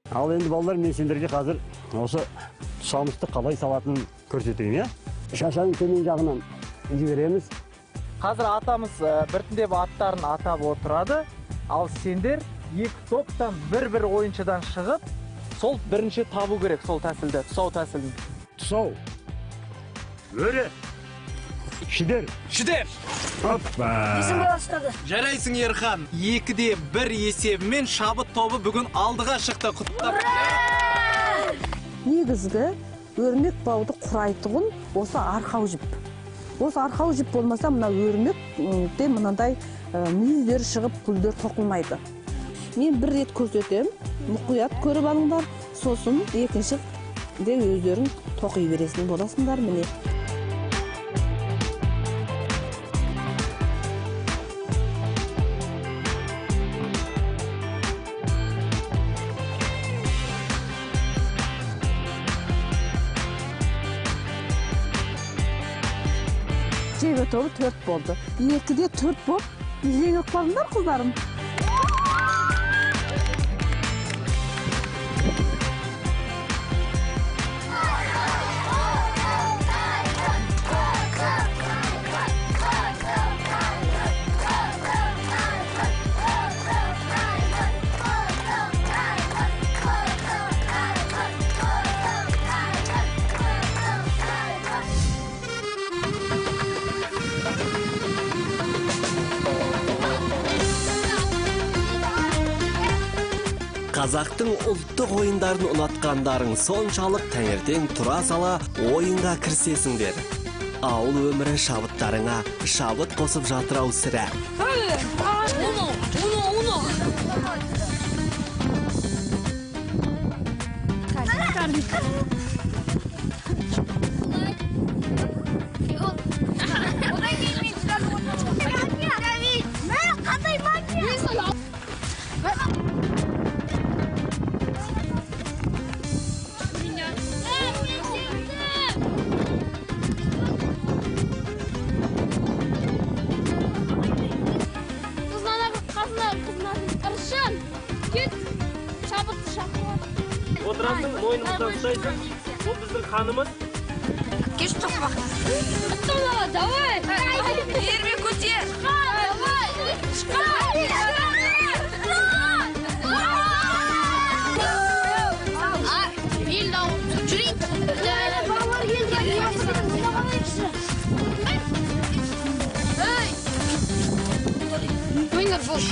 Ал енді балалар, мен сендерге қазір осы тұсамысты қалай салатынын көрсетейін, Шашаның төмен жағынан жібереміз. Қазір атамыз біртіндеп аттарын атап отырады. Ал сендер екі топтан бір ойыншыдан шығып, сол бірінші табу керек сол тәсілді, тұсау тәсілін. Тұсау. Өре. Шидер. Оппа. Жарайсың, Ерхан. 2-1 есебімен шабыт тобы бүгін алдыға шықты. Құттықтап. Негізгі өрмек бауды құрайтұғын осы арқау жіп. Осы арқау жіп болмаса, мына өрмекте мынандай мүйіздер шығып, гүлдер тоқылмайды. Мен бір рет көрсетем, мұқият көріп алыңдар, сосын екінші де өздерің тоқи бересің боласыңдар міне. Жебе тобы 4 болды. 2-де 4 болып, жеңіп қалыңдар қыздарым. Қазақтың ұлттық ойындарын ұнатқандарың соншалық таңертең тұра сала ойынға кірісесіңдер. Ауыл өмірі шабыттарыңа шабыт қосып жатыр-ау сірә. Отырасың, мойнымыздан ұстайсың. Бұл біздің қанымыз. Кеш тоқпақ. Давай! Ерме көтер! Давай! Ел дауып жүрейін. Балалар ойындар бол.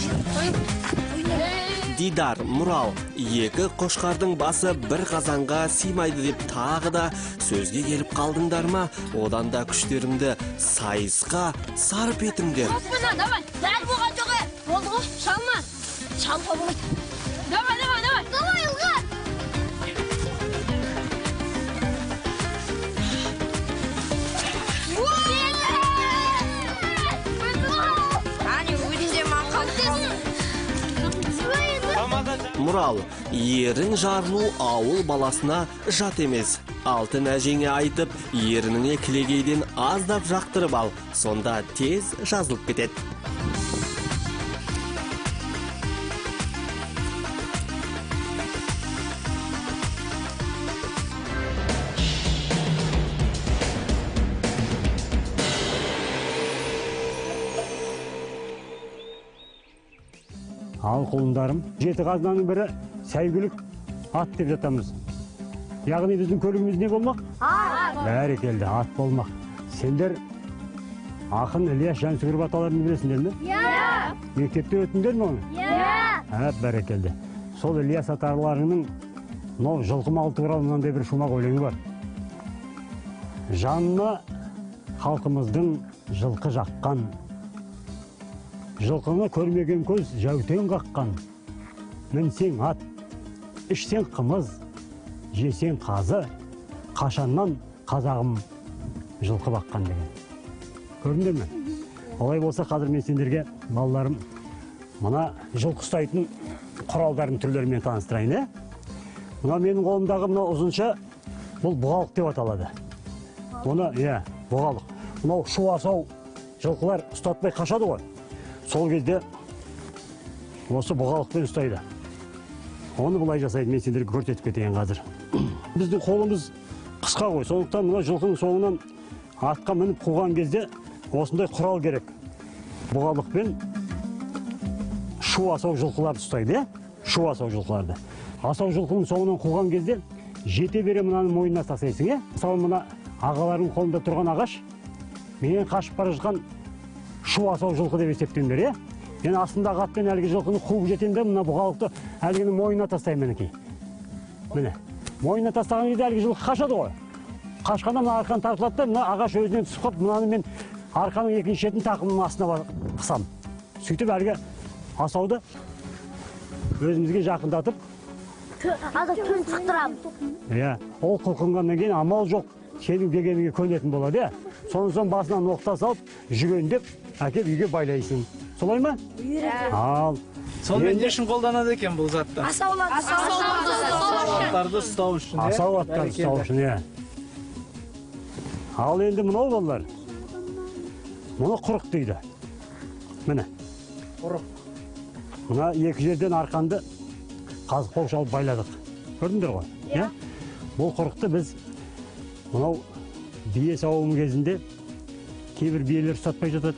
Дидар, Мұрал, екі қошқардың басы бір қазанға симайды деп тағы да сөзге келіп қалдыңдар ма? Одан да күштеріңді сайысқа сарып етіңдер. Давай, дәл болған жоғы. Болды ғой, шалма. Шалға болады. Давай. Давай, Илғар. Мұрал, ерің жарылу ауыл баласына жат емес. Алтын әжеңе айтып, ерініңе кілегейден аздап жақтырып ал, сонда тез жазылып кетеді. Ал құлындарым, 7 қазынаның бірі сәйгүлік ат деп жатамыз. Яғни біздің көлігіміз не болмақ? Ат. Бәрекелді, ат болмақ. Сендер ақын Ілияс Жансүгіров аталарын білесіңдер ме? Иә. Мектепте өттіңдер ме оны? Иә. Бәрекелді. Сол Ілияс аталарының жылқы малы туралы мынандай бір шумақ өлеңі бар. Жанына халқымыздың жылқы жаққан, жылқыны көрмеген көз жәутен қаққан. Мінсең ат, ішсең қымыз, жесең қазы, қашаннан қазағым жылқы баққан деген. Көрдіңдер ме? Олай болса қазір мен сендерге, балаларым, мына жылқы ұстайтын құралдардың түрлерімен таныстырайын, Мына менің қолымдағы мына ұзынша, бұл бұғалық деп аталады. Оны, бұғалық. Мынау шу асау жылқылар ұстатпай қашады ғой. Сол кезде осы бұғалықпен ұстайды. Оны былай жасайды, мен сендерге көрсетіп кетейін қазір. Біздің қолымыз қысқа ғой, сондықтан мына жылқының соңынан атқа мініп қуған кезде осындай құрал керек. Бұғалықпен шу асау жылқыларды ұстайды, шу асау жылқыларды. Асау жылқының соңынан қуған кезде жете бере мынаны мойнына тастайсың, мысалы мына ағалардың қолында тұрған ағаш, менен қашып бара жатқан шу асау жылқы деп есептеңдер, мен астындағы атпен әлгі жылқыны қуып жетемін де, мына бұғалықты әлгінің мойнына тастаймын мінекей. Міне, мойнына тастаған кезде әлгі жылқы қашады ғой. Қашқанда мына арқан тартылады да, мына ағаш өзінен түсіп, мынаны мен арқаның екінші шетін тақымның астына қысам. Сөйтіп әлгі асауды өзімізге жақындатып, түн шықтырамын. ол қылқынғаннан кейін амал жоқ, сенің дегеніңе көнетін болады. Сонысын басынан ноқта салып, жүгендеп, әкеп үйге байлайсың. Солай ма? Ал. Сонымен не үшін қолданады екен бұл затты? Аттарды ұстау үшін. Асау аттарды ұстау үшін, Ал енді мынау балалар. Мұны құрық дейді. Міне. Құрық. Мына екі жерден арқанды қазық қоқш алып байладық. Көрдіңдер ғой? Бұл құрықты біз мынау бие сауым кезінде кейбір биелер ұстатпай жатады,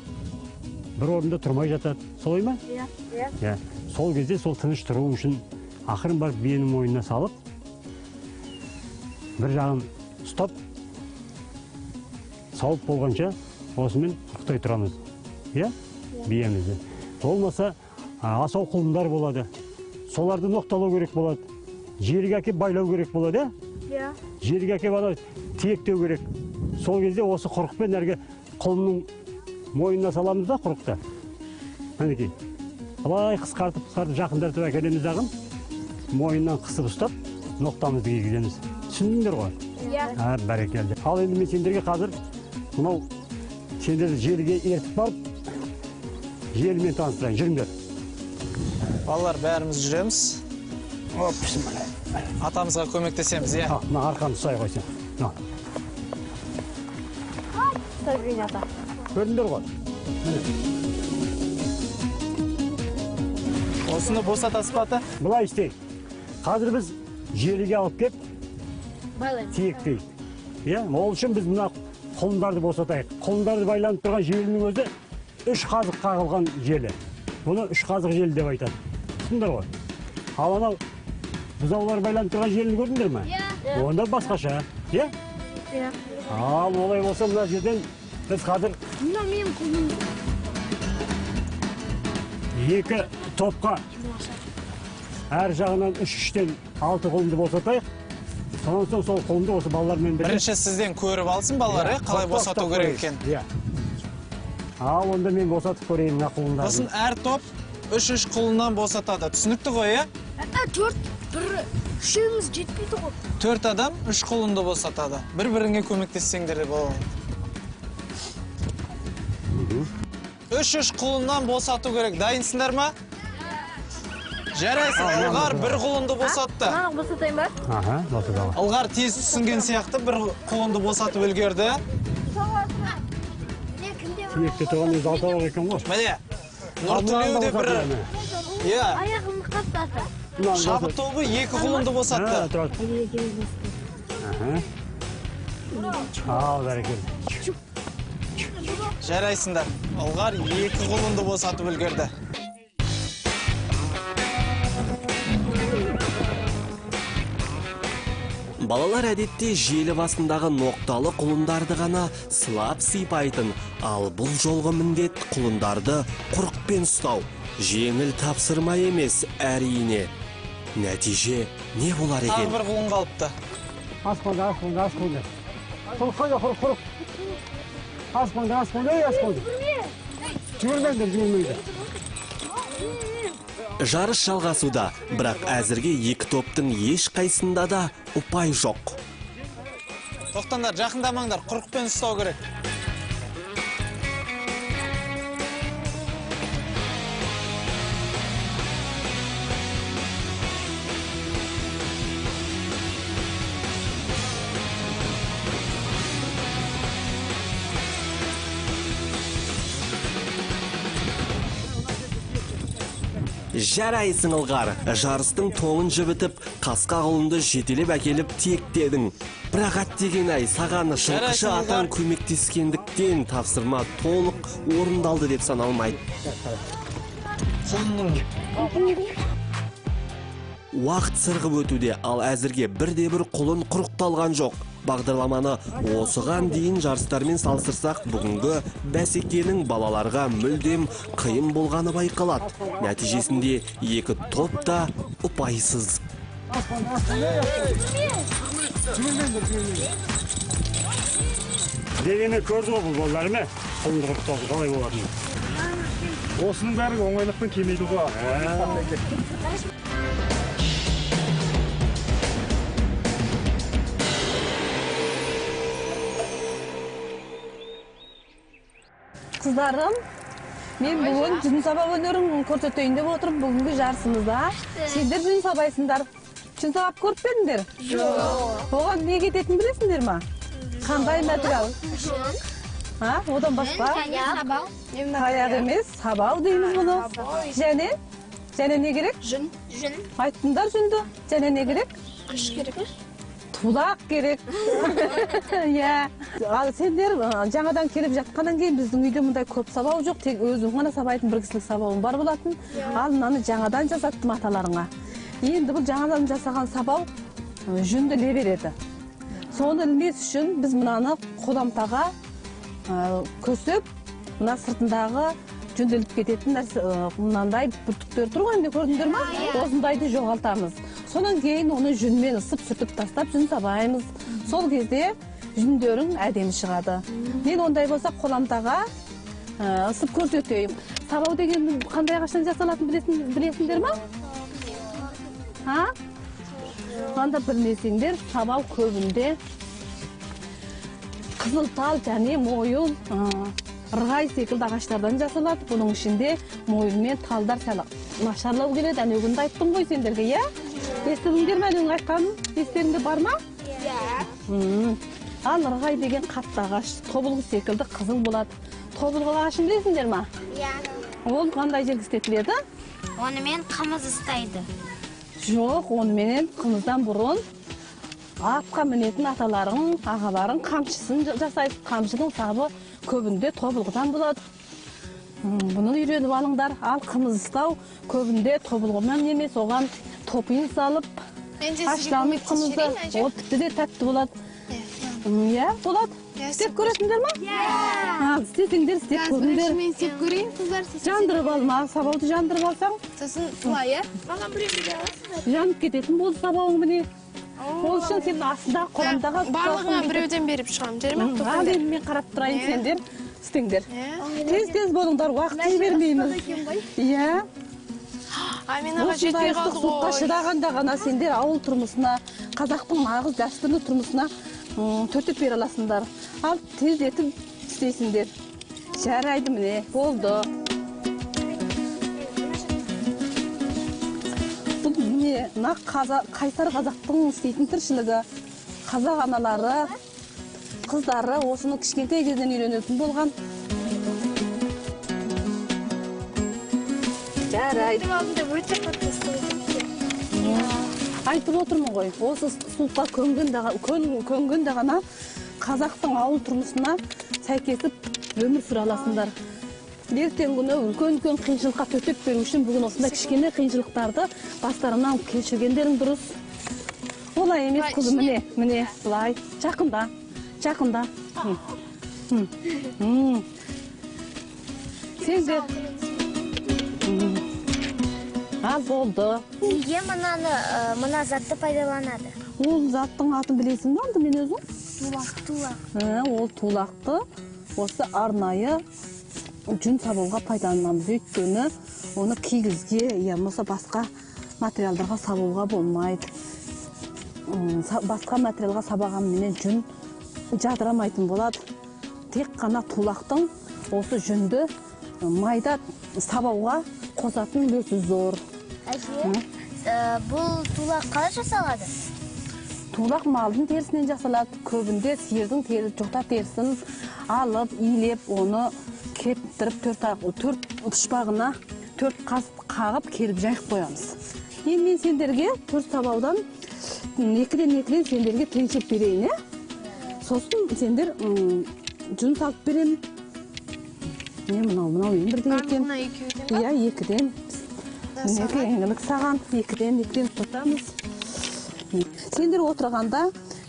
бір орында тұрмай жатады. Солай ма? Сол кезде сол тыныш тұру үшін ақырын барып биенің мойнына салып, бір жағын ұстап, сауып болғанша осымен құрықтай тұрамыз. Биемізді. Болмаса асау құлындар болады. Соларды ноқталау керек болады. Жерге әкеп байлау керек болады, Жерге әкеп тиектеу керек. Сол кезде осы құрықпен әрге құлынның мойнына саламыз да құрықты. Әнекей. Алай қысқартып жақындартып әкелеміз ағын. Мойнынан қысып ұстап, ноқтамызды кигіземіз. Түсіндіңдер ғой? Бәрекелді. Ал енді мен сендерге қазір мынау сендерді желіге ертіп барып, желімен таныстырайын. Жүріңдер. Балалар, бәріміз жүреміз. Атамызға көмектесеміз, Мына арқаны ұстай қойсын. Көрдіңдер ғой? Осыны босатасыз ба ата? Бұлай істейік. Қазір біз желіге алып кеп, тиектейік. Ол үшін біз мына құлындарды босатайық. Құлындарды байланып тұрған желінің өзі 3 қазық қағылған желі. Бұны 3 қазық желі деп айтады. Түсіндіңдер ғой? Ал анау бұзаулар байланып тұрған желіні көрдіңдер ме? Онда басқаша, Ал олай болса мына жерден біз қазір екі топқа әр жағынан 3-3-тен 6 құлынды босатайық. Сонан соң сол құлынды осы балалармен бірінші сізден көріп алсын балалар, қалай босату керек екен. Ал онда мен босатып көрейін мына құлындарды. Сосын әр топ 3-3 құлыннан босатады. Түсінікті ғой, 4-3-іміз жетпейді ғой. 4 адам 3 құлынды босатады. Бір-біріңе көмектессеңдер болады. 3-3 құлыннан босату керек. Дайынсыңдар ма? Жарайсың, Ылғар бір құлынды босатты. Босатайын ба? Босатамын. Ылғар тез түсінген сияқты бір құлынды босатып үлгерді. Тиекте тұрған өзі алтауық екен ғой. Мәне, Нұртілеу де бір... Аяғымды қаптаты. Шабыт тобы 2 құлынды босатты. Ал, бәрекелді. Жарайсыңдар. Ылғар 2 құлынды босатып үлгерді. Балалар әдетте желі басындағы ноқталы құлындарды ғана сылап сыйпайтын, ал бұл жолғы міндет құлындарды құрықпен ұстау. Жеңіл тапсырма емес, әрине. Нәтиже не болар екен? Тағы бір құлын қалыпты. Асқонды. Құрық. Асқонды. Жүрмеңдер. Жарыс жалғасуда, бірақ әзірге екі топтың еш қайсында да ұпай жоқ. Тоқтаңдар, жақындамаңдар, құрықпен ұстау керек. Жарайсың ылғар, жарыстың тоңын жібітіп, қасқа қолынды жетелеп әкеліп тиектедің. Бірақ деген ай, саған жылқышы атан көмектескендіктен тапсырма толық орындалды деп саналмайды. Уақыт сырғып өтуде, ал әзірге бірде-бір құлын құрықталған жоқ. Бағдарламаны осыған дейін жарыстармен салыстырсақ, бүгінгі бәсекенің балаларға мүлдем қиын болғаны байқалады. Нәтижесінде екі топ та ұпайсыз. Дегені көрді ғой бұл балалар ме? Құлын құрықталды қалай болатын. Осының бәрі оңайлықпен келмейді ғой. Қыздарым, мен бүгін жүн сабақ өнерін көрсетейін деп отырып, бүгінгі жарысымызда сендер жүн сабайсыңдар. Жүн сабап көріп беріңдер? Жоқ. Оған не кететінін білесіңдер ма? Қандай материал? Одан басқа? Таяқ емес, сабау дейміз бұны. Және не керек? Жүн. Айттыңдар жүнді. Және не керек? Қыш керек. Тулақ керек. Ал сендер жаңадан келіп жатқаннан кейін біздің үйде мұндай көп сабау жоқ, тек өзім ғана сабайтын бір кісілік сабауым бар болатын. Ал мынаны жаңадан жасаттым аталарыңа. Енді бұл жаңадан жасаған сабау жүнді не береді. Соны ілмес үшін біз мынаны қоламтаға көсіп, мына сыртындағы жүнделіп кететін мынандай бүртіктер тұр ғой, енді көрдіңдер ма? Осындайды жоғалтамыз. Сонан кейін оны жүнмен ысып сүртіп тастап жүн сабаймыз. Сол кезде жүндерің әдемі шығады. Мен ондай болса қоламтаға ысып көрсетейін. Сабау деген қандай ағаштан жасалатын білесіңдер ма? Анда білмесеңдер, сабау көбінде қызыл тал және мойыл, ырғай секілді ағаштардан жасалады. Бұның ішінде мойыл мен талдар сәл нашарлау келеді. Әнеугінді айттым ғой сендерге, иә? Естідіңдер ме әнеугін айтқаным? Естеріңде бар ма? Иә. Ал ырғай деген қатты ағаш, тобылғы секілді қызыл болады. Тобылғы ағашын білесіңдер ма? Иә. Ол қандай жерге істетіледі? Онымен қымыз ұстайды. Жоқ, онымен қымыздан бұрын атқа мінетін аталарың, ағаларың қамшысын жасайды. Қамшының сабы көбінде тобылғыдан болады. Бұны үйреніп алыңдар. Ал қымыз ұстау көбінде тобылғымен емес, оған топиын салып, ашламыз қымызды, ол тіпті де тәтті болады. Иә, болады. Істеп көресіңдер ма? Иә. Істесіңдер, істеп көріңдер. Мен істеп көрейін, қыздар. Жандырып алма, сабауды жандырып алсаң. Сосын солай, иә? Маған біреуге аласың. Жанып кететін болды сабауың міне. Ол үшін сен астында қоламдағы барлығына біреуден беріп шығамын, жер ме? Ал енді мен қарап тұрайын, сендер істеңдер. Тез болыңдар, уақыт бермейміз. Иә. Осындай ыстық суыққа шыдағанда ғана сендер ауыл тұрмысына, қазақтың нағыз дәстүрлі тұрмысына төтеп бере аласыңдар. Ал тездетіп істейсіңдер. Жарайды міне, болды. Қайсар қазақтың істейтін тіршілігі. Қазақ аналары, қыздары осыны кішкентай кезден үйренетін болған. Жарайды. Айтып отырмын ғой, осы суыққа көнгенде ғана қазақтың ауыл тұрмысына сәйкесіп өмір сүре аласыңдар. Ертең күні үлкен қиыншылыққа төтеп беру үшін бүгін осындай кішкене қиыншылықтарды бастарынан кешіргендерің дұрыс. Олай емес қызым, міне, былай, жақында. Сендер. Ал болды. Неге мына затты пайдаланады? Ол заттың атын білесің бе, онда мен өзің? Тулақ. Ол тулақты осы арнайы жүн сабуға пайдаланамыз. Өйткені оны кигізге, болмаса басқа материалдарға сабуға болмайды. Басқа материалға сабағанмен жүн жадырамайтын болады. Тек қана тулақтың осы жүнді майда сабауға қосатын үлесі зор. Әже, бұл тулақ қалай жасалады? Тулақ малдың терісінен жасалады. Көбінде сиырдың жоқтар терісін алып, илеп, оны кептіріп төрт пұшпағына 4 қасып қағып келіп жайып қоямыз. Енді мен сендерге 4 сабаудан 2-ден сендерге теңшеп берейін, сосын сендер жүн салып берем. Не мынау бірден екен. Иә, 2-ден. Мінекі еңгілік саған 2-ден тұтамыз. Сендер отырғанда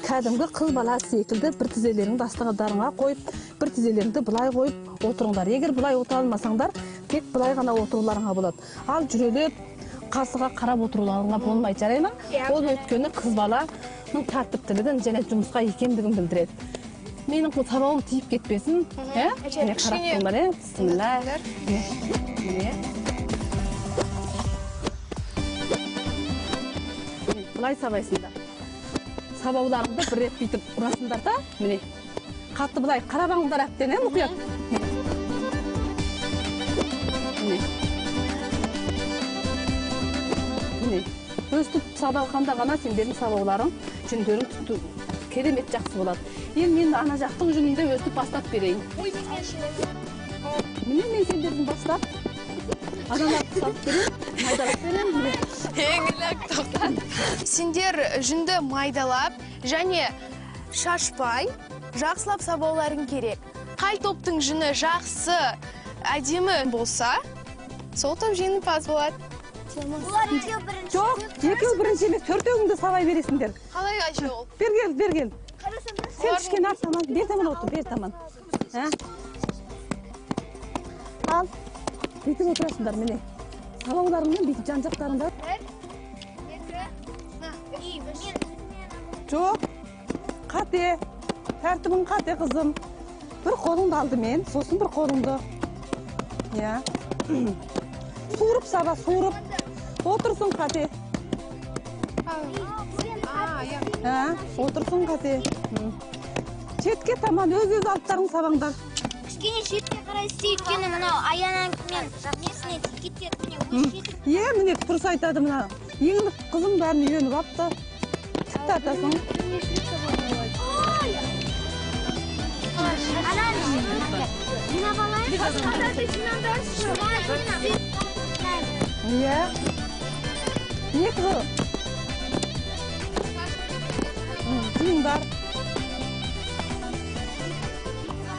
кәдімгі қыз бала секілді бір тізелеріңді астығыдарыңа қойып, бір тізелеріңді бұлай қойып отырыңдар. Егер бұлай отыра алмасаңдар, тек бұлай ғана отыруларыңа болады. Ал жүрелеп, қасыға қарап отыруларыңа болмайды, жарай ма? Ол өйткені қыз баланың тәртіптілігін және жұмысқа екендігін білдіреді. Менің сабауым тиіп кетпесін, қарап тұрыңдар, бісміллә. Бұлай сабайсыңдар. Сабауларыңды бір рет бүйтіп ұрасыңдар да, міне. Қатты бұлай қарабаңдар әптен, мұқият. Міне. Өстіп сабалғанда ғана сендердің сабауларың жүндерің түтті керемет жақсы болады. Енді мен ана жақтың жүнінде өстіп бастап берейін. Міне мен сендердің бастап адамдарды салып берейін, майдалап берейін. Еңілік, тоқтат. Сендер жүнді майдалап және шашпай, жақсылап сабауларың керек. Қай топтың жүні жақсы, әдемі болса, сол топ жеңімпаз болады. Жоқ, екеу бірінші емес, 4-өңді сабай бересіңдер. Қалай айшы ол? Бер кел. Сен ішкен ар таман, бер таман отыр, бер таман. Ал, бүйтіп отырасыңдар, міне. Сабауларыңмен бүйтіп жан-жақтарыңдар. Жоқ, қате, тәртібің қате қызым. Бір қолыңды алды мен, сосын бір қолыңды. Суырып саба, суырып. Отырсын қате. Отырсын қате. Шетке таман өз алыптарың сабаңдар. Кішкене шетке қарай істей өткені мынау аянан мен несіне кетеді. Міне тұрыс айтады мына. Еңлік қызым бәрін үйеніп апты. Тіпті атасың. Не қызы? Жиыңдар.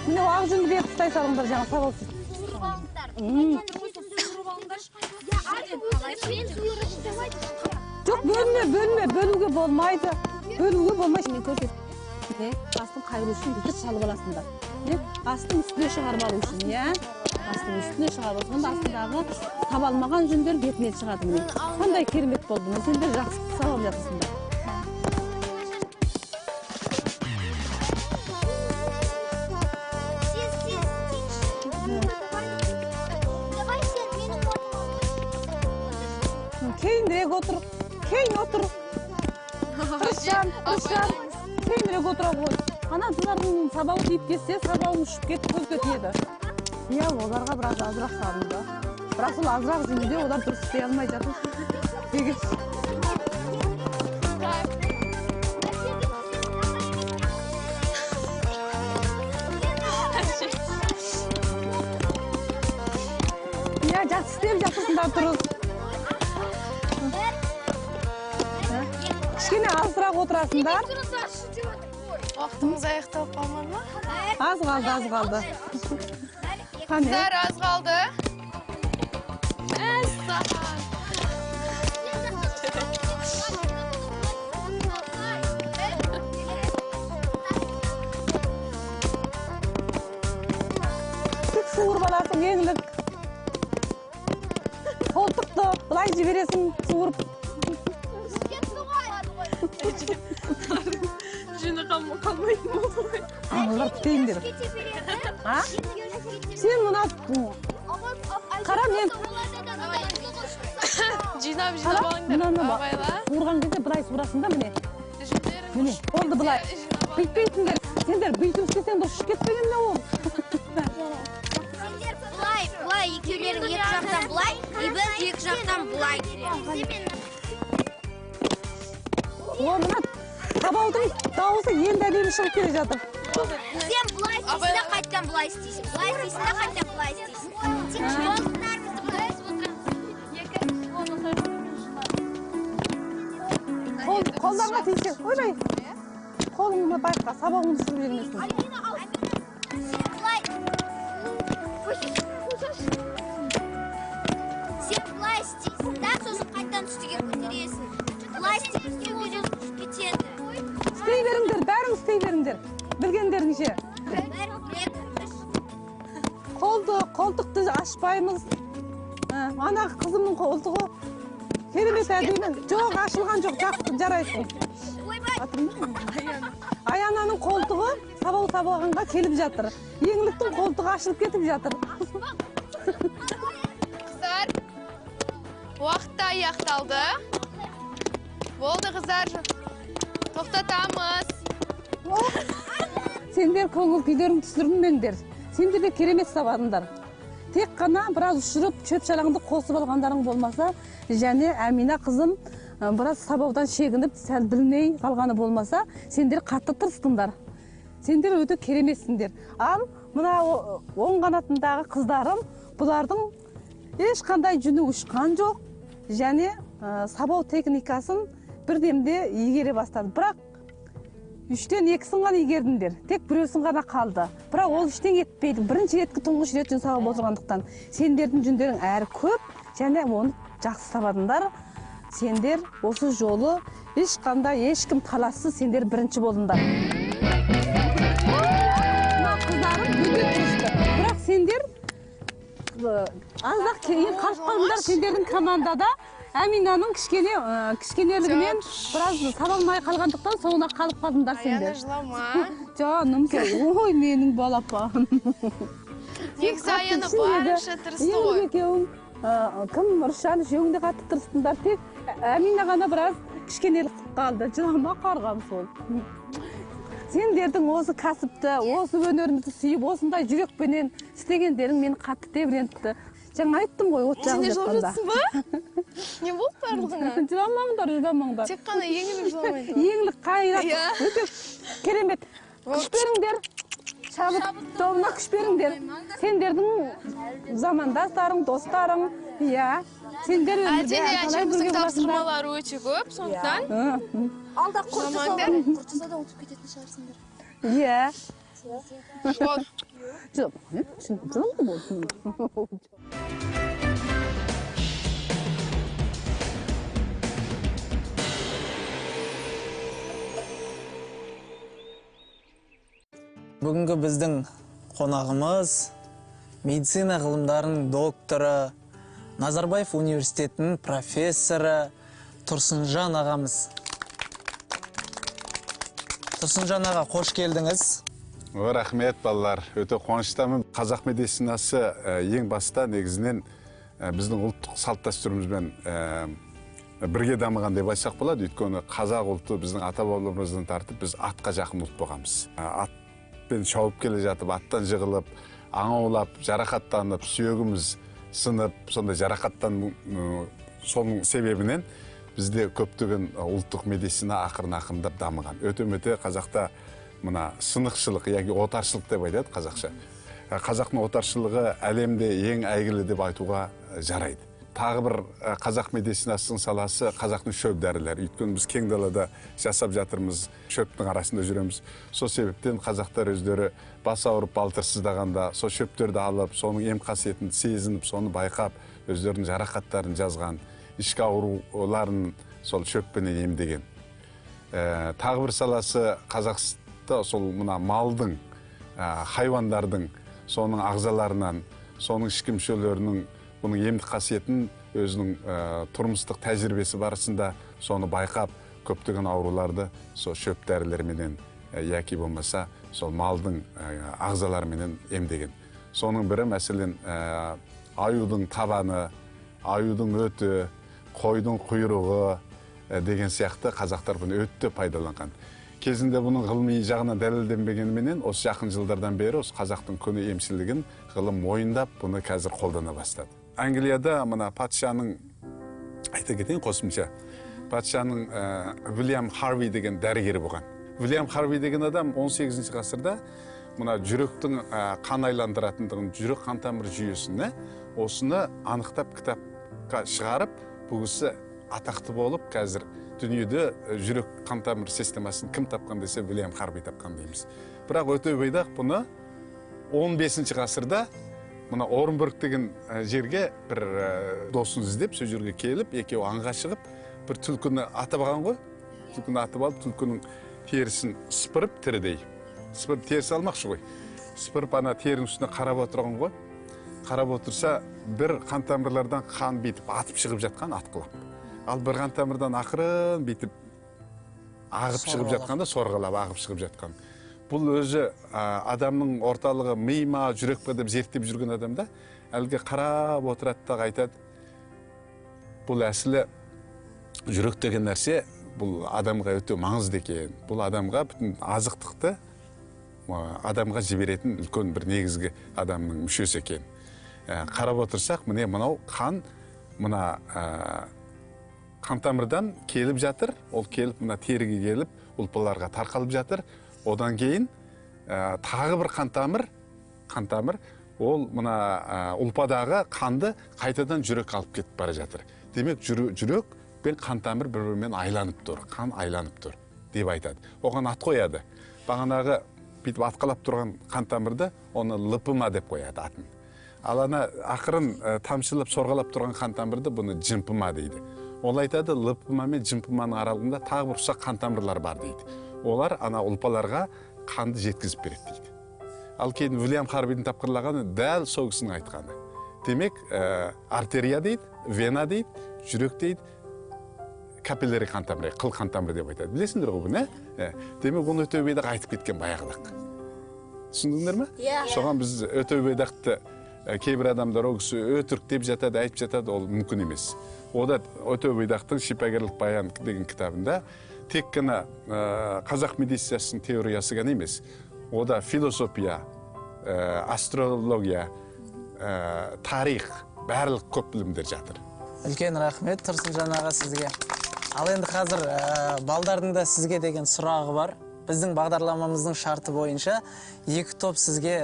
Міне ақ жүнді беріп ұстай салыңдар жаңа сабалсыз. Жоқ, бөлуге болмайды. Бөлуге болмайды. Мен көрсет. Астын қайыру үшін бүйтіп салып аласыңдар. Астын үстіне шығарып алу үшін, астын үстіне шығарып алу үшін. Астындағы сабалмаған жүндер бетіне шығады. Қандай керемет болды. Сендер жақсы сабалып жатырсыңдар. Кейінірек отыр. Кейін отыр. Тұрышжан. Кейінірек отыра қой. Ана бұлардың сабауы тиіп кетсе, сабауын ұшып кетіп көзге тиеді. Оларға біраз азырақ салынды. Бірақ сол азырақ жүнде олар дұрыс істей алмай жатыр. Жақсы істеп жатырсыңдар тұрыз. Кішкене азырақ отырасыңдар. Уақытымыз аяқталып қалмады ма? Аз қалды. Қыздар, аз қалды. Тік суырып аласың, еңлік. Қолтықты бұлай жібересің, суырып. Жүні қалмайтын болды ғой. Олар түтейіндер. Сен мұна қара мен. Жинап алыңдар. Суырған кезде бұлай суырасың да міне. Міне, олды бұлай. Бүйтпейтіндер. Сендер бүйтіп істесең дұрыс кетпеген не ол? Бұлай, екеулерің екі жақтан бұлай, біз екі жақтан бұлай. Мына табаудың дауысы енді әдемі шығып келе жатыр. Сен бұлай істейсің де қайттан бұлай істейсің. Бұлай істейсің де қайттан бұлай істейсің. Қолдарыңа тисе, ойбай. Қолыңды байқа, сабағыңды сызып жүрмесін. Сен былай істейсің, да, сосын қайтадан үстіге көтересің. Былай істейсің, өзің түсіп кетеді. Істей беріңдер, бәрің істей беріңдер. Білгендеріңше. Қолтықты ашпаймыз. Ана қызымның қолтығы керемет әдеймін. Жоқ, ашылған жоқ, жарайсың. Аянаның қолтығы сабағанға келіп жатыр. Еңліктің қолтығы ашылып кетіп жатыр. Қыздар, уақытта аяқталды. Болды қыздар, тоқтатамыз. Сендер көңіл күйдерін түсірмеңдер. Сендер де керемет сабадыңдар. Тек қана біраз ұшырып, шөп шалаңды қосып алғандарың болмаса, және Әмина қызым біраз сабаудан шегініп, сәл білмей қалғаны болмаса, сендер қатты тырыстыңдар. Сендер өте кереметсіңдер. Ал мына оң қанатындағы қыздарым, бұлардың ешқандай жүні ұшқан жоқ, және сабау техникасын бірдемде игере бастады. Бірақ 3-тен 2-сін ғана игердіңдер. Тек біреусін ғана қалды. Бірақ ол іштен етпейді. Бірінші реткі тұңғыш рет жүн сабап отырғандықтан. Сендердің жүндерің әрі көп, және оны жақсы сабадыңдар. Сендер осы жолы ешкім талассыз сендер бірінші болдыңдар. Қыздарым өте тұрысты. Бірақ сендер аздақ кейін қалып қалыңдар сендердің командада. Әминаның кішкенелігінен біраз сабалмай қалғандықтан соңына қалып қалдыңдар сендер. Аяна жылама. Жаным, ой менің балапан. Негізі Аяна барынша тырысты ғой. Кім Рушан үшеуіңде қатты тырыстыңдар. Тек Әмина ғана біраз кішкенелік қалды. Жылама қарғам сол. Сендердің осы кәсіпті, осы өнерімізді сүйіп, осындай жүрекпенен істегендерің мені қатты тебірентті. Жаңа айттым ғой, от жағып жатқанда. Сендер жылап жатсың ба? Не болды барлығына? Жыламаңдар. Тек қана еңілік жыламайды. Еңілік қайрат, өте керемет. Күш беріңдер, шабыттауына күш беріңдер. Сендердің замандастарың, достарың, сендер өмірде әжеміздің тапсырмалары өте көп, сондықтан. Алда құртысада ұмытып кететін шығарсыңдар. Бүгінгі біздің қонағымыз медицина ғылымдарының докторы, Назарбаев университетінің профессоры Тұрсынжан ағамыз. Тұрсынжан аға, қош келдіңіз. Рахмет балалар, өте қуаныштамын. Қазақ медицинасы ең баста негізінен біздің ұлттық салт дәстүрімізбен бірге дамыған деп айтсақ болады. Өйткені қазақ ұлты біздің ата бабаларымыздан тартып, біз атқа жақын ұлт болғанбыз. Атпен шауып келе жатып, аттан жығылып, аң аулап, жарақаттанып, сүйегіміз сынып, сондай жарақаттан соның себебінен бізде көптеген ұлттық медицина ақырын-ақырындап дамыған. Өте-мөте қазақта мына сынықшылық, яғни отаршылық деп айтады қазақша. Қазақтың отаршылығы әлемде ең әйгілі деп айтуға жарайды. Тағы бір қазақ медицинасының саласы қазақтың шөп дәрілері. Өйткені біз кең далада жасап жатырмыз, шөптің арасында жүреміз. Сол себептен қазақтар өздері бас ауырып балтырсыздағанда сол шөптерді алып, соның ем қасиетін сезініп, соны байқап, өздерінің жарақаттарын жазған, ішкі ауруларын сол шөппенен емдеген. Тағы бір саласы Қазақстан сол мына малдың, хайуандардың соның ағзаларынан, соның ішкі мүшелерінің бұның емдік қасиетін өзінің тұрмыстық тәжірибесі барысында соны байқап, көптеген ауруларды сол шөп дәрілерменен яки болмаса сол малдың ағзаларымен емдеген. Соның бірі мәселен аюдың табаны, аюдың өті, қойдың құйрығы деген сияқты қазақтар бұны өтті пайдаланған. Кезінде бұның ғылыми жағына дәлелденбегеніменен осы жақын жылдардан бері осы қазақтың көне емшілігін ғылым мойындап, бұны қазір қолдана бастады. Англияда мына патшаның, айта кетейін қосымша, патшаның Уильям Харви деген дәрігері болған. Уильям Харви деген адам 18 ғасырда мына жүректің қан айландыратындығын, жүрек қан тамыр жүйесін, осыны анықтап кітапқа шығарып, бұл кісі атақты болып, қазір дүниеде жүрек қан тамыр системасын кім тапқан десе Вильям Харви тапқан дейміз. Бірақ өте бойдақ бұны 15 ғасырда мына Орынбург деген жерге бір досын іздеп, сол жерге келіп, екеуі аңға шығып, бір түлкіні атып алған ғой. Түлкіні атып алып, түлкінің терісін сыпырып тірідей. Сыпырып терісі алмақшы ғой. Сыпырып ана терінің үстіне қарап отырған ғой. Қарап отырса, бір қан тамырлардан қан бетіп атып шығып жатқан атқылап. Ал бір қан тамырдан ақырын бетіп ағып шығып жатқанда, сорғалап ағып шығып жатқан. Бұл өзі адамның орталығы ми ма, жүрек па деп зерттеп жүрген адамда әлгі қарап отырады да айтады. Бұл әсілі жүрек деген нәрсе бұл адамға өте маңызды екен. Бұл адамға бүтін азықтықты адамға жіберетін үлкен бір негізгі адамның мүшесі екен. Қарап отырсақ, міне мынау қан, мына қан тамырдан келіп жатыр, ол келіп мына теріге келіп, ұлпаларға тарқалып жатыр. Одан кейін тағы бір қан тамыр, ол мына ұлпадағы қанды қайтадан жүрек алып кетіп бара жатыр. Демек, жүрек пен қан тамыр бір-бірімен айланып тұр, қан айланып тұр деп айтады. Оған ат қояды. Бағанағы бүйтіп атқалап тұрған қан тамырды оны лыпыма деп қояды атын. Ал ана ақырын тамшылап, сорғалап тұрған қан тамырды бұны жымпыма дейді. Ол айтады, лыпыма мен жымпыманың аралығында тағы бір ұсақ қан тамырлар бар дейді. Олар ана ұлпаларға қанды жеткізіп береді дейді. Ал кейін Вильям Харвидің тапқырлағаны дәл сол кісінің айтқаны. Демек, артерия дейді, вена дейді, жүрек дейді, капилляри қан тамыры, қыл қан тамыры деп айтады. Білесіңдер ғой бұны? Демек, оны өте бойдақ айтып кеткен баяғыдақ. Түсіндіңдер ме? Соған біз өте бойдақты кейбір адамдар ол кісі өтірік деп жатады, айтып жатады, ол мүмкін емес. Ода өте бойдақтың шипагерлік баян деген кітабында тек қана қазақ медицинасының теориясы ғана емес. Ода философия, астрология, тарих, барлық көп білімдер жатыр. Үлкен рахмет Тұрсынжан аға сізге. Ал енді қазір балдардың да сізге деген сұрағы бар. Біздің бағдарламамыздың шарты бойынша екі топ сізге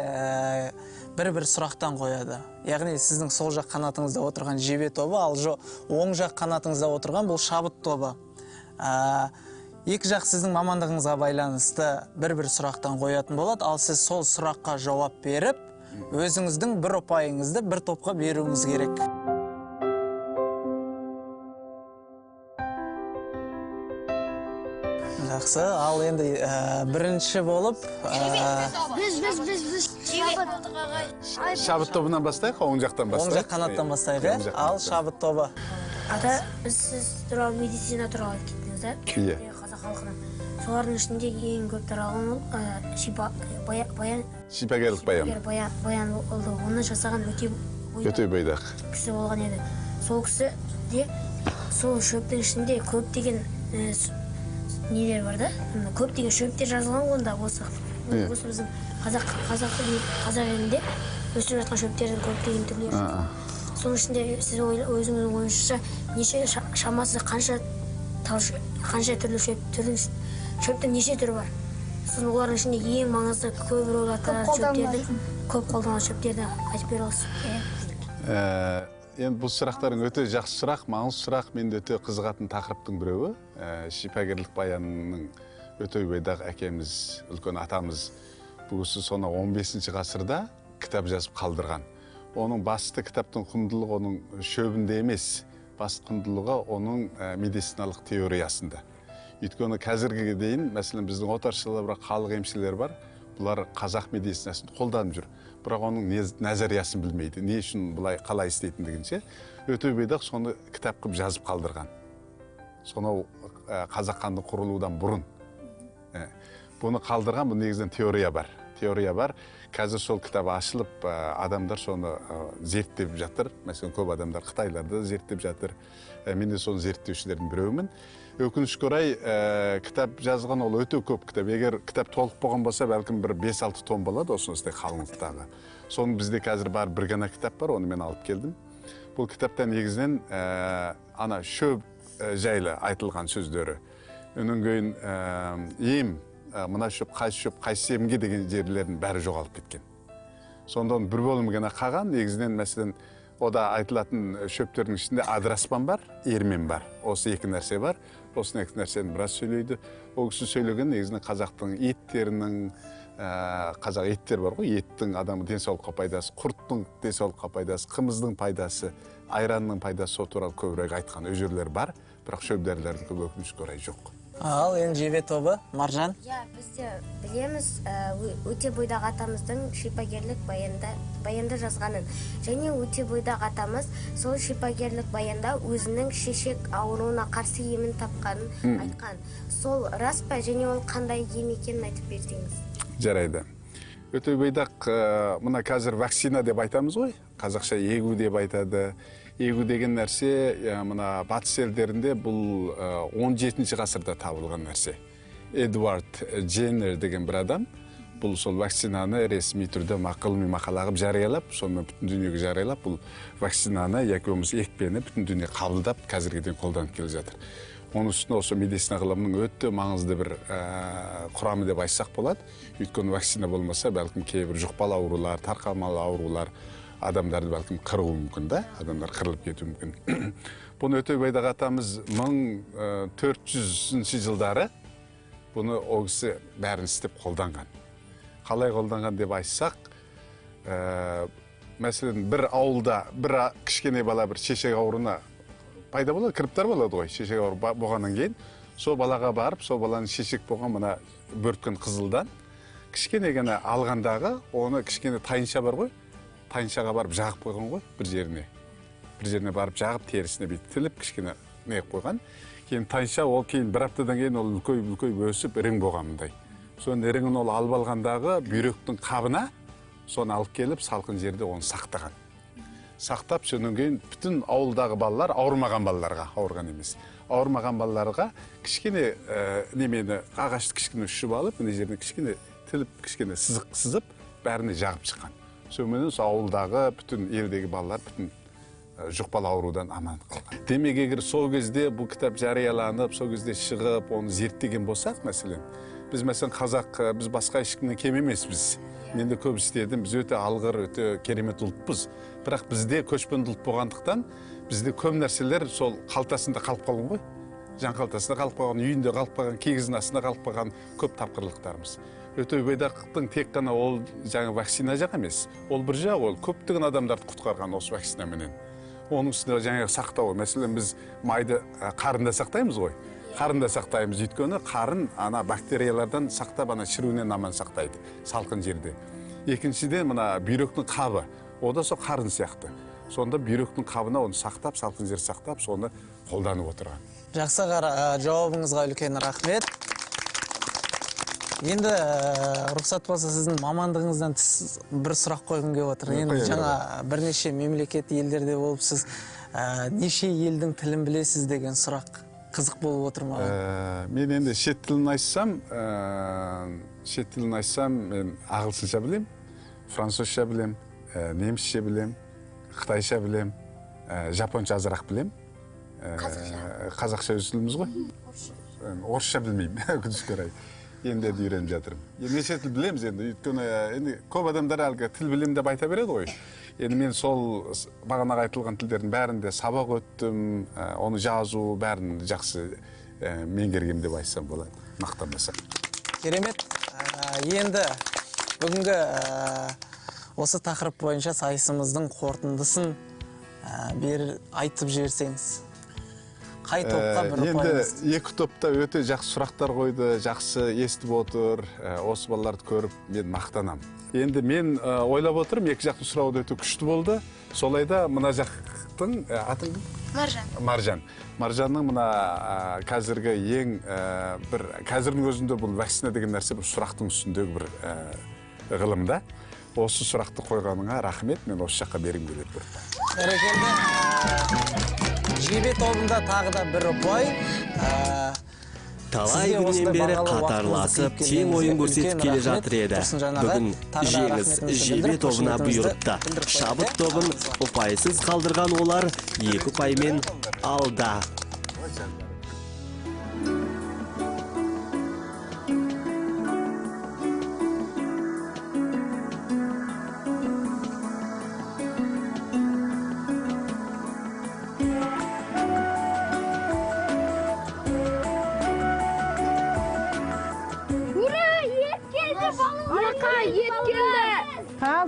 бір-бір сұрақтан қояды. Яғни сіздің сол жақ қанатыңызда отырған жебе тобы, ал оң жақ қанатыңызда отырған бұл шабыт тобы. Екі жақ сіздің мамандығыңызға байланысты бір-бір сұрақтан қоятын болады, ал сіз сол сұраққа жауап беріп, өзіңіздің бір ұпайыңызды бір топқа беруіңіз керек. Жақсы, ал енді бірінші болып... Шабыт тобынан бастайық, оң жақтан бастайық. Оң жақ қанаттан бастайық, ал шабыт тобы. Ата, сіз туралы медицина туралы кеттіңіз, Иә. Қазақ халқының. Солардың ішінде ең көп таралған ол шипагерлік баян. Баян болды. Оны жасаған Өте бойдақ кісі болған еді. Сол кісі де сол шөптің ішінде көптеген нелер бар да, көптеген шөптер жазылған онда осы біздің қазақ елінде өсіріп жатқан шөптердің көптеген түрлері. Соның ішінде сіз өзіңіздің ойыңызша неше шамасы қанша түрлі шөптің неше түрі бар? Сіз олардың ішінде ең маңызды көп рөл атқаратын шөптердің, көп қолданған шөптерді айтып бере аласыз? Енді бұл сұрақтарың өте жақсы сұрақ, маңызды сұрақ, менде өте қызығатын тақырыптың біреуі. Шипагерлік баянның өте бойдақ әкеміз, үлкен атамыз бұл кісі соны 15 ғасырда кітап жазып қалдырған. Оның басты кітаптың құндылығы оның шөбінде емес, басты құндылығы оның медициналық теориясында. Өйткені қазірге дейін, мәселен, біздің отаршылар бар, халық емшілер бар, бұлар қазақ медицинасын қолданып жүр. Бірақ оның назариясын білмейді. Не үшін бұлай қалай істейтіндігінше, өте бойдақ соны кітап қылып жазып қалдырған. Сонау қазақ хандығы құрылудан бұрын. Бұны қалдырған, бұл негізінен теория бар. Теория бар. Қазір сол кітап ашылып, адамдар соны зерттеп жатыр. Мәселен, көп адамдар Қытайларды зерттеп жатыр. Мен де соны зерттеушілердің біреуімін. Өкінішке орай, кітап жазған ол өте көп кітап. Егер кітап толық болған болса, бәлкім бір 5-6 том болады, осыныстай қалыңдықтағы. Соның бізде қазір бар бір ғана кітап бар, оны мен алып келдім. Бұл кітапта негізінен ана шөп жайлы айтылған сөздері. Өнен кейін ем, мына шөп, қайсы емге деген жерлердің бәрі жоғалып кеткен. Сондан бір бөлім ғана қалған, негізінен мәселен Ода айтылатын шөптердің ішінде адыраспан бар, ермен бар. Осы екі нәрсе бар. Осы екі нәрсені біраз сөйлейді. Ол кісі сөйлеген негізінен қазақтың еттерінің, қазақ еттер бар ғой, еттің адамы денсаулыққа пайдасы, құрттың денсаулыққа пайдасы, қымыздың пайдасы, айранның пайдасы сол туралы көбірек айтқан өжерлер бар, бірақ шөп дәрілердің көп өкінішке орай жоқ. Ал енді жебе тобы, Маржан? Біз де білеміз, өте бойдағы атамыздың шипагерлік баянда жазғанын. Және өте бойдағы атамыз сол шипагерлік баянда өзінің шешек ауруына қарсы емін тапқанын айтқан. Сол рас па, және ол қандай ем екенін айтып берсеңіз? Жарайды. Өте бойдақ, мына қазір вакцина деп айтамыз ғой, қазақша егу деп айтады. Егу деген нәрсе, мына батыс елдерінде бұл 17 ғасырда табылған нәрсе. Эдуард Дженнер деген бір адам, бұл сол вакцинаны ресми түрде ғылыми мақала қылып жариялап, сонымен бүтін дүниеге жариялап, бұл вакцинаны яки болмаса екпені бүтін дүние қабылдап, қазірге дейін қолданып келе жатыр. Оның үстіне осы медицина ғылымының өте маңызды бір құрамы деп айтсақ болады. Өйткені вакцина болмаса, бәлкім кейбір жұқпалы аурулар, тарқамалы аурулар адамдарды бәлкім қыруы мүмкін да, адамдар қырылып кетуі мүмкін. Бұны Өтебайдағы атамыз 1400 жылдары бұны ол кісі бәрін істеп қолданған. Қалай қолданған деп айтсақ, мәселен, бір ауылда бір кішкене бала бір шешек ауруына пайда болады, кіріптар болады ғой, шешек ауру болғаннан кейін, сол балаға барып, сол баланың шешек болған мына бөрткен қызылдан кішкене ғана алғандағы, оны кішкене тайынша бар ғой, тайыншаға барып жағып қойған ғой, бір жеріне барып жағып, терісіне бейт тіліп, кішкене неғіп қойған. Кейін тайынша ол кейін бір аптадан кейін ол үлкөй өсіп ірің болғанындай. Соның іріңін ол алып алғандағы бүйректің қабына соны алып келіп, салқын жерде оны сақтаған. Сақтап, соның кейін бүтін ауылдағы балалар, ауырмаған балаларға, ауырған емес, ауырмаған балаларға кішкене немені ағашты кішкене үшіп алып, мына жеріне кішкене тіліп, кішкене сызық сызып, бәріне жағып шыққан. Сөйменен ауылдағы бүтін елдегі балалар бүтін жұқпалы аурудан аман қалған. Демек, егер сол кезде бұл кітап жарияланып, сол кезде шығып, оны зерттеген болсақ, мәселен, біз қазақ, біз басқа ешкімнен кем емеспіз. Мен де көп істедім, біз өте алғыр, өте керемет ұлтпыз. Бірақ бізде көшпенді ұлт болғандықтан, бізде көп нәрселер сол қалтасында қалып қалған ғой. Жан қалтасында қалып қалған, үйінде қалып қалған, киіздің астында қалып қалған көп тапқырлықтарымыз. Өтебайдақтың тек қана ол жаңа вакцина жақ емес. Ол бір жақ, ол көптеген адамдарды құтқарған осы вакцинаменен. Оның үстінде жаңағы сақтау. Мәселен, біз майды қарында сақтаймыз ғой. Қарында сақтаймыз, өйткені қарын ана бактериялардан сақтап, ана шіруінен аман сақтайды, салқын жерде. Екіншіден, мына бүйректің қабы, о да сол қарын сияқты. Сонда бүйректің қабына оны сақтап, салқын жер сақтап, соны қолданып отырған. Жақсы жауабыңызға үлкен рахмет. Енді рұқсат болса сіздің мамандығыңыздан бір сұрақ қойғым келіп отыр. Енді жаңа бірнеше мемлекет елдерде болып, сіз неше елдің тілін білесіз деген сұрақ қызық болып отыр маған. Мен енді шет тілін айтсам, мен ағылшынша білем, французша білем, немісше білем, қытайша білем, жапонша азырақ білем. Қазақша өз тіліміз ғой. Орысша білмеймін, өкінішке орай. Енді үйреніп жатырмын. Неше тіл білеміз енді, өйткені көп адамдар әлгі тіл білем деп айта береді ғой. Енді мен сол бағанағы айтылған тілдердің бәрінде сабақ өттім, оны жазу бәрін жақсы меңгергем деп айтсам болады, мақтанбасам. Керемет. Енді бүгінгі осы тақырып бойынша сайысымыздың қорытындысын айтып жіберсеңіз. Қай топқа бір ұпайыңыз? Енді екі топта өте жақсы сұрақтар қойды, жақсы естіп отыр, осы балаларды көріп мен мақтанам. Енді мен ойлап отырмын, екі жақтың сұрауы өте күшті болды. Солайда мына жақтың атын Маржан. Маржанның мына қазіргі ең бір қазірдің өзінде бұл вакцина деген нәрсе бір сұрақтың үстіндегі бір ғылымда. Осы сұрақты қойғаныңа рахмет, мен осы жаққа бергім келеді. Бәрекелді. Жебе тобында тағы да бір ұпай. Талай күннен бері қатарласып, тең ойын көрсетіп келе жатыр еді. Бүгін жеңіс жебе тобына бұйырыпты. Шабыт тобын ұпайсыз қалдырған олар 2 ұпаймен алда.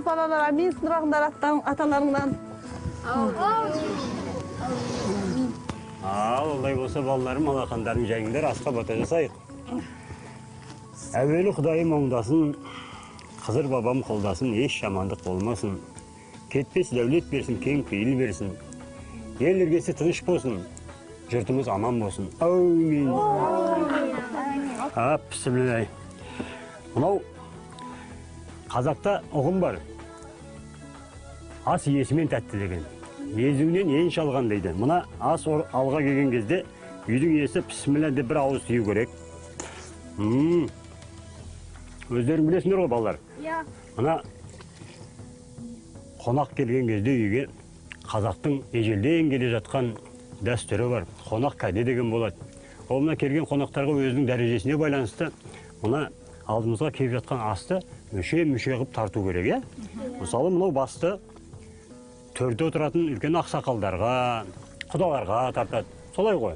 балалар, мен сұрағындар аталарыңдан. Олай болса балаларым, алақандарың жайыңдар, асқа бата жасайық. Әуелі Құдайым оңдасын, қызыр бабам қолдасын, еш жамандық болмасын. Кетпес дәулет берсін, кең пейіл берсін. Ел іргесі тыныш болсын, жұртымыз аман болсын. Әумин. Бісмілләй. Мынау қазақта ұғым бар. Ас иесімен тәтті деген. Езуінен ең шалған дейді. Мына ас алға келген кезде үйдің иесі бісміллә деп бір ауыз тию керек. Өздерің білесіңдер ғой, балалар. Мына қонақ келген кезде үйге қазақтың ежелден келе жатқан дәстүрі бар. Қонақ кәде деген болады. Ол мына келген қонақтарға өзінің дәрежесіне байланысты мына алдымызға келіп жатқан асты мүше-мүше қылып тарту керек, Мысалы, мынау басты төрде отыратын үлкен ақсақалдарға, құдаларға тартады. Солай ғой?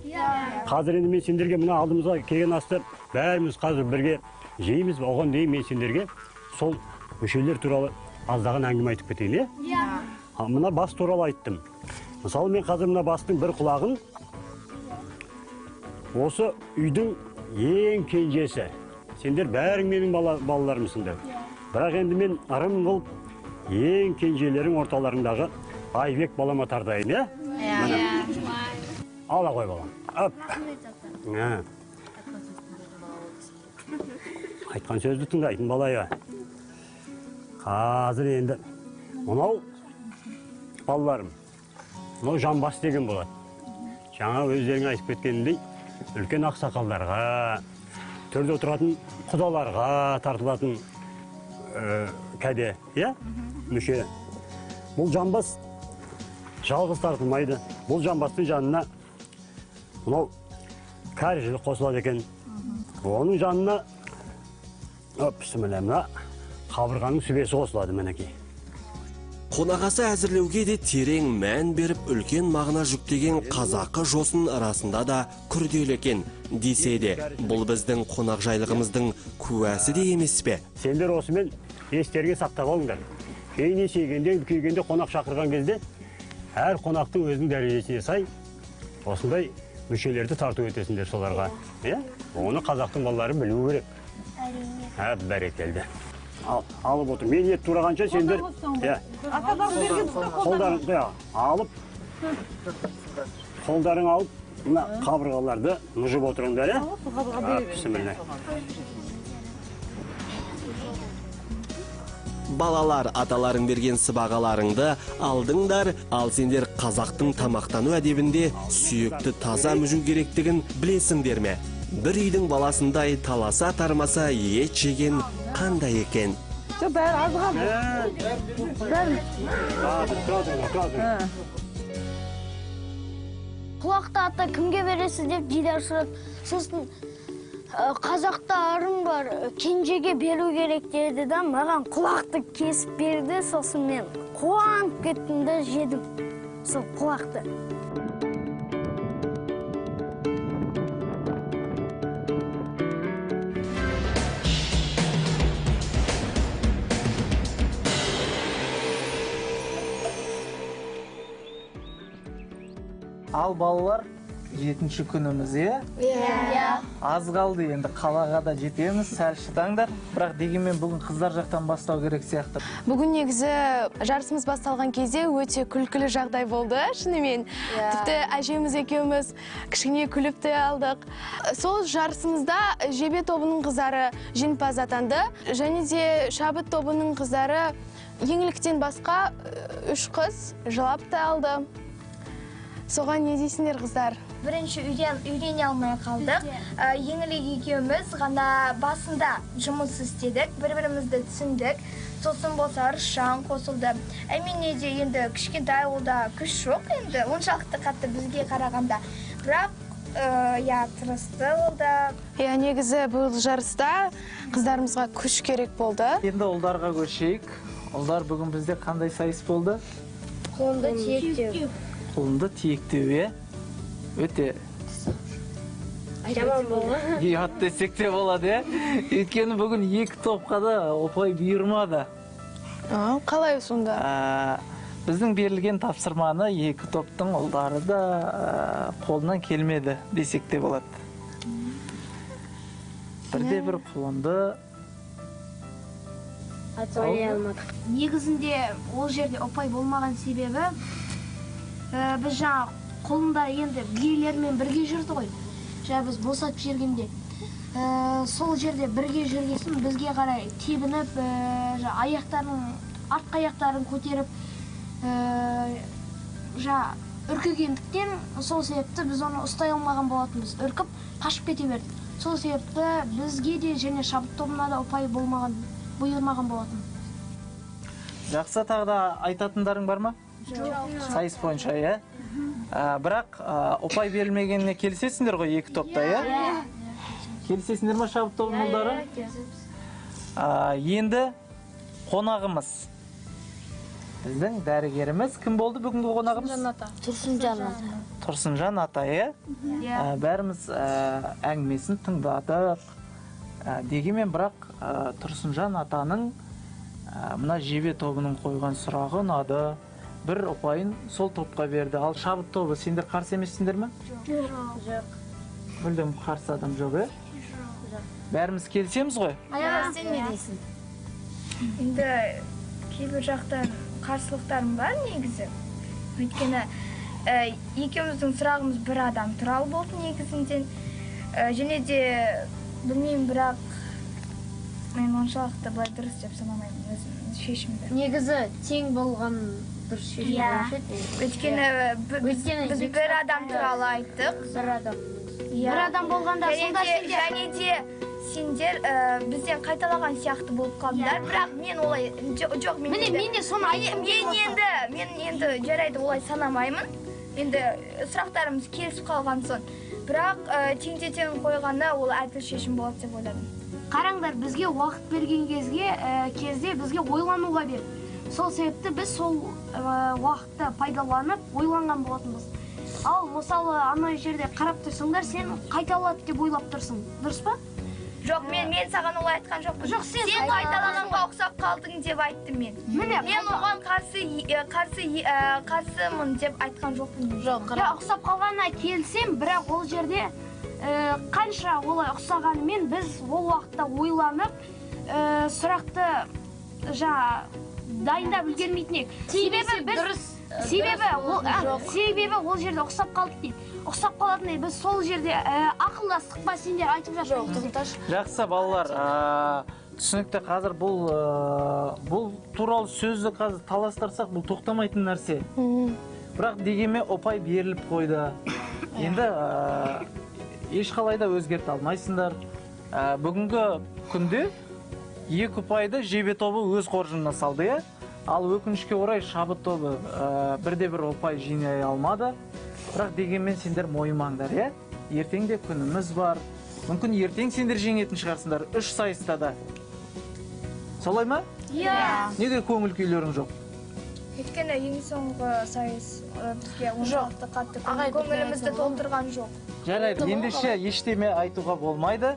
Қазір енді мен сендерге мына алдымызға келген асты бәріміз қазір бірге жейміз, оған дейін мен сендерге сол мүшелер туралы аздаған әңгіме айтып кетейін, Мына бас туралы айттым. Мысалы, мен қазір мына бастың бір құлағын осы үйдің ең кенжесі. Сендер бәрің менің балаларымсыңдар. Бірақ енді мен ырым қылып, ең кенжелерің орталарындағы Айбек балама тартайын, Ала қой балам. Айтқан сөзді тыңдайтын бала, Қазір енді мынау балаларым, мынау жамбас деген болады. Жаңа өздерің айтып кеткеніндей, үлкен ақсақалдарға, төрде отыратын құдаларға тартылатын кәде, мүше. Бұл жамбас жалғыз тартылмайды. Бұл жамбастың жанына мынау кәрі қосылады екен. Оның жанына қабырғаның сүбесі қосылады, мінекей. Қонағасы әзірлеуге де терең мән беріп, үлкен мағына жүктеген қазақы жосын арасында да күрделі екен. Десе де, бұл біздің қонақжайлығымыздың куәсі де емес пе? Сендер осымен естерге сақтап алыңдар. Кейін есейгенде, үлкейгенде қонақ шақырған кезде, әр қонақтың өзінің дәрежесіне сай, осындай мүшелерді тарту етесіңдер соларға. Оны қазақтың балалары білу керек. Бәрекелді. Алып отыр. Мен ет турағанша сендер қолдарың алып, қабырғаларды мұжып отырыңдар. Бісмілләh. Балалар, аталарың берген сыбағаларыңды алдыңдар, ал сендер қазақтың тамақтану әдебінде сүйекті таза мүжу керектігін білесіңдер ме? Бір үйдің баласындай таласа тармаса ет жеген қандай екен? Бәрі Құлақты ата кімге бересіз деп Дидар сұрады. Сосын қазақта ырым бар, кенжеге беру керек деді да, маған құлақты кесіп берді. Сосын мен қуанып кеттім де жедім сол құлақты. Ал балалар, 7-ші күніміз, Аз қалды, енді қалаға да жетеміз, сәл шыдаңдар. Бірақ дегенмен бүгін қыздар жақтан бастау керек сияқты. Бүгін негізі жарысымыз басталған кезде өте күлкілі жағдай болды, шынымен. Тіпті әжеміз екеуміз кішкене күліп те алдық. Сол жарысымызда жебе тобының қыздары жеңімпаз атанды. Және де шабыт тобының қыздары еңліктен басқа 3 қыз жылап та алды. Соған не дейсіңдер, қыздар? Бірінші үйрене алмай қалдық. Еңлік екеуміз ғана басында жұмыс істедік, бір-бірімізді түсіндік. Сосын болса ыршаң қосылды. Әмине де енді кішкентай олда күш жоқ, енді оншалықты қатты бізге қарағанда. Бірақ тырысты олда. Негізі бұл жарыста қыздарымызға күш керек болды. Енді ұлдарға көшейік. Ұлдар бүгін бізде қандай сайыс болды? Қолды тиектеу. Қолымды тиектеуе өте Жаман болған. Ұят десек те болады, өйткені бүгін 2 топқа да ұпай бұйырмады. Қалай сонда? Біздің берілген тапсырманы 2 топтың ұлдары да қолынан келмеді десек те болады. Бірде-бір қолынды Негізінде ол жерде ұпай болмаған себебі біз жаңа қолында енді биелермен бірге жүрді ғой. Жаңа біз босатып жергенде сол жерде бірге жүргесін бізге қарай тебініп, артқы аяқтарын көтеріп үркегендіктен сол себепті біз оны ұстай алмаған болатынбыз. Үркіп қашып кете берді. Сол себепті бізге де және шабыт тобына да ұпай бұйырмаған болатын. Жақсы, тағы да айтатындарың бар ма? Жоқ. Сайыс бойынша, иә? Бірақ ұпай берілмегеніне келісесіңдер ғой 2 топта, иә? Келісесіңдер ма шабыт тобының ұлдары? Енді қонағымыз. Біздің дәрігеріміз кім болды бүгінгі қонағымыз? Тұрсынжан ата, иә? Бәріміз әңгімесін тыңдадық. Дегенмен бірақ Тұрсынжан атаның мына жебе тобының қойған сұрағы ұнады. Бір ұпайын сол топқа берді. Ал шабыт тобы сендер қарсы емессіңдер ме? Жоқ. Мүлдем қарсы адам жоқ, е? Бәріміз келісеміз ғой? Сен не дейсің? Енді кейбір жақтан қарсылықтарым бар негізі. Өйткені екеуміздің сұрағымыз бір адам туралы болды негізінден. Және де білмеймін, бірақ мен оншалықты былай дұрыс деп санамаймын өзім шешімді. Негізі тең болған дұрыс шешім болушы еді. Өйткені біз бір адам туралы айттық. Бір адам болғанда сонда және де сендер бізден қайталаған сияқты болып қалдыңдар. Бірақ мен олай жоқ, мен де соны айттым. Мен енді жарайды олай санамаймын. Енді сұрақтарымыз келісіп қалған соң. Бірақ тең қойғаны ол әділ шешім болады деп ойладым. Қараңдар, бізге уақыт берген кезде бізге ойлануға берді. Сол себепті біз сол уақытты пайдаланып ойланған болатынбыз. Ал мысалы ана жерде қарап тұрсыңдар, сен қайталады деп ойлап тұрсың. Дұрыс па? Жоқ, мен саған олай айтқан жоқпын. Жоқ, сен қайталағанға ұқсап қалдың деп айттым мен. Мен оған қарсымын деп айтқан жоқпын. Жоқ, ұқсап қалғанына келсем, бірақ ол жерде қанша олай ұқсағанымен біз ол уақытта ойланып, сұрақты дайындап үлгермейтін едік. Себебі ол жерде ұқсап қалдық дейді. Ұқсап қалатындай біз сол жерде ақылдастық па сендер айтып жатырсыңдар. Жақсы балалар, түсінікті. Қазір бұл туралы сөзді қазір таластырсақ, бұл тоқтамайтын нәрсе. Бірақ дегенмен ұпай беріліп қойды. Енді ешқалайда өзгерте алмайсыңдар. Бүгінгі күнде 2 ұпайды жебе тобы өз қоржынына салды, е? Ал өкінішке орай шабыт тобы бірде-бір ұпай жинай алмады. Бірақ дегенмен сендер мойымаңдар, е? Ертең де күніміз бар. Мүмкін ертең сендер жеңетін шығарсыңдар 3 сайыста да. Солай ма? Иә. Неге көңіл күйлерің жоқ? Өйткені ең соңғы сайыс бізге оншалықты қатты көңілімізді толтырған жоқ. Жарайды, ендеше ештеме айтуға болмайды.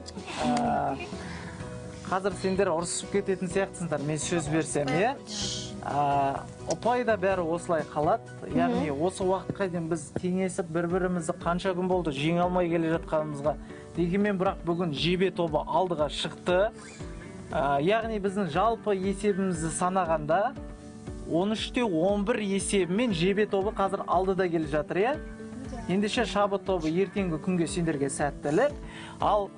Қазір сендер ұрысып кететін сияқтысыңдар, мен сөз берсем, е? Ұпай да бәрі осылай қалады. Яғни осы уақытқа дейін біз теңесіп бір-бірімізді қанша күн болды жеңе алмай келе жатқанымызға. Дегенмен бірақ бүгін жебе тобы алдыға шықты. Яғни біздің жалпы есебімізді санағанда 13-те 11 есебімен жебе тобы қазір алдыда келе жатыр, е? Ендеше шабыт тобы ертеңгі күнге сендерге сәттілік. Ал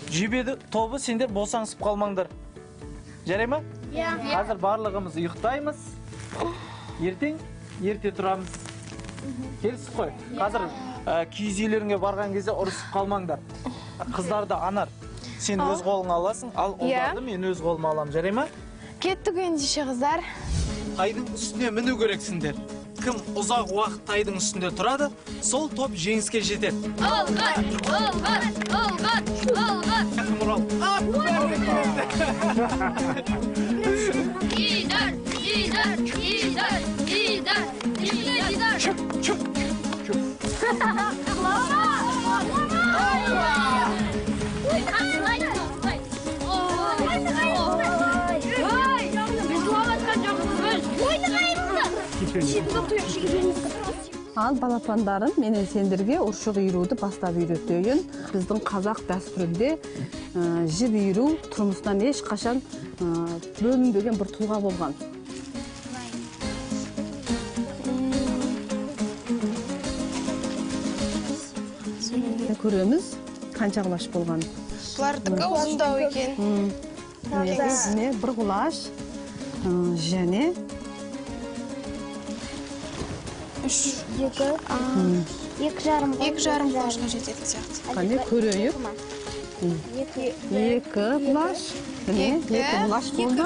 жебе тобы сендер босаңсып қалмаңдар. Жарай ма? Қазір барлығымыз ұйықтаймыз. Ертең ерте тұрамыз. Келісіп қой. Қазір киіз үйлеріңе барған кезде ұрысып қалмаңдар. Қыздарды Анар, сен өз қолыңа аласың, ал ұлдарды мен өз қолыма алам. Жарай ма? Кеттік ендеше қыздар. Тайдың үстіне міну керексіңдер. Кім ұзақ уақыт тайдың үстінде тұрады, сол топ жеңіске жетеді. Лидер! Ал балапандарын менен сендерге уршук үйрүүдү баштап үйрөтөйүн. Биздин казак дастурунда жип үйрүү турмушунан эч качан бөлүнбөгөн бир тууга болгон. Көрөмүз канча кулаш болгон. Булардыкы узундау экен. Міне бір кулаш және 2,5 кулашка жететін сияқты. Қане көрейік. 2 кулаш. Міне 2 кулаш болды.